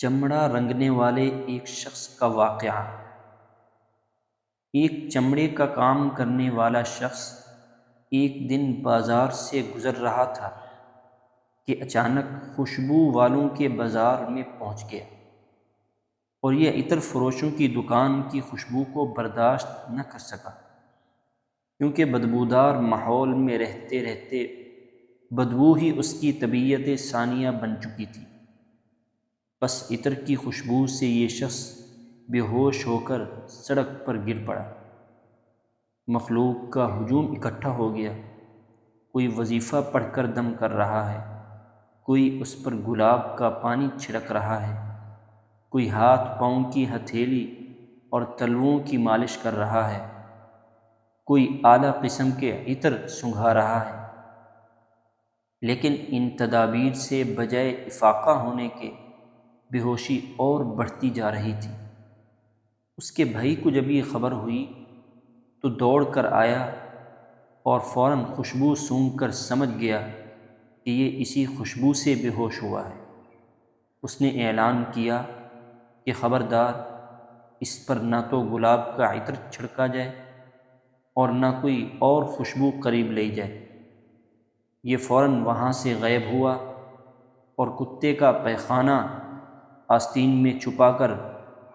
چمڑا رنگنے والے ایک شخص کا واقعہ۔ ایک چمڑے کا کام کرنے والا شخص ایک دن بازار سے گزر رہا تھا کہ اچانک خوشبو والوں کے بازار میں پہنچ گیا، اور یہ عطر فروشوں کی دکان کی خوشبو کو برداشت نہ کر سکا، کیونکہ بدبودار ماحول میں رہتے رہتے بدبو ہی اس کی طبیعت ثانیہ بن چکی تھی۔ بس عطر کی خوشبو سے یہ شخص بے ہوش ہو کر سڑک پر گر پڑا۔ مخلوق کا ہجوم اکٹھا ہو گیا، کوئی وظیفہ پڑھ کر دم کر رہا ہے، کوئی اس پر گلاب کا پانی چھڑک رہا ہے، کوئی ہاتھ پاؤں کی ہتھیلی اور تلوؤں کی مالش کر رہا ہے، کوئی اعلیٰ قسم کے عطر سنگھا رہا ہے۔ لیکن ان تدابیر سے بجائے افاقہ ہونے کے بے ہوشی اور بڑھتی جا رہی تھی۔ اس کے بھائی کو جب یہ خبر ہوئی تو دوڑ کر آیا اور فوراً خوشبو سونگھ کر سمجھ گیا کہ یہ اسی خوشبو سے بے ہوش ہوا ہے۔ اس نے اعلان کیا کہ خبردار، اس پر نہ تو گلاب کا عطر چھڑکا جائے اور نہ کوئی اور خوشبو قریب لی جائے۔ یہ فوراً وہاں سے غائب ہوا اور کتے کا پیخانہ آستین میں چھپا کر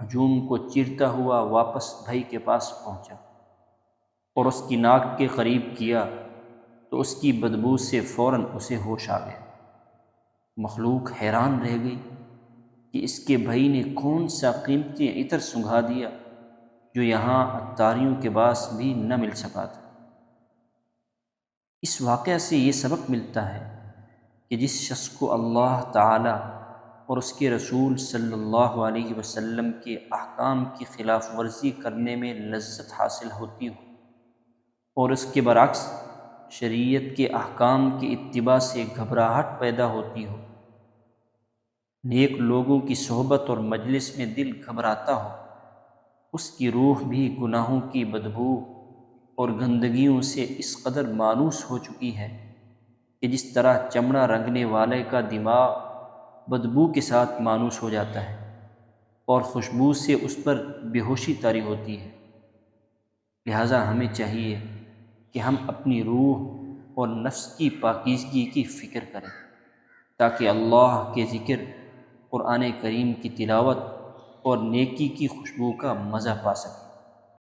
ہجوم کو چیرتا ہوا واپس بھائی کے پاس پہنچا اور اس کی ناک کے قریب کیا تو اس کی بدبو سے فوراً اسے ہوش آ گیا۔ مخلوق حیران رہ گئی کہ اس کے بھائی نے کون سا قیمتی عطر سنگھا دیا جو یہاں عطاریوں کے پاس بھی نہ مل سکا تھا۔ اس واقعہ سے یہ سبق ملتا ہے کہ جس شخص کو اللہ تعالی اور اس کے رسول صلی اللہ علیہ وسلم کے احکام کی خلاف ورزی کرنے میں لذت حاصل ہوتی ہو، اور اس کے برعکس شریعت کے احکام کی اتباع سے گھبراہٹ پیدا ہوتی ہو، نیک لوگوں کی صحبت اور مجلس میں دل گھبراتا ہو، اس کی روح بھی گناہوں کی بدبو اور گندگیوں سے اس قدر مانوس ہو چکی ہے کہ جس طرح چمڑا رنگنے والے کا دماغ بدبو کے ساتھ مانوس ہو جاتا ہے اور خوشبو سے اس پر بے ہوشی طاری ہوتی ہے۔ لہٰذا ہمیں چاہیے کہ ہم اپنی روح اور نفس کی پاکیزگی کی فکر کریں تاکہ اللہ کے ذکر، قرآن کریم کی تلاوت اور نیکی کی خوشبو کا مزہ پا سکیں۔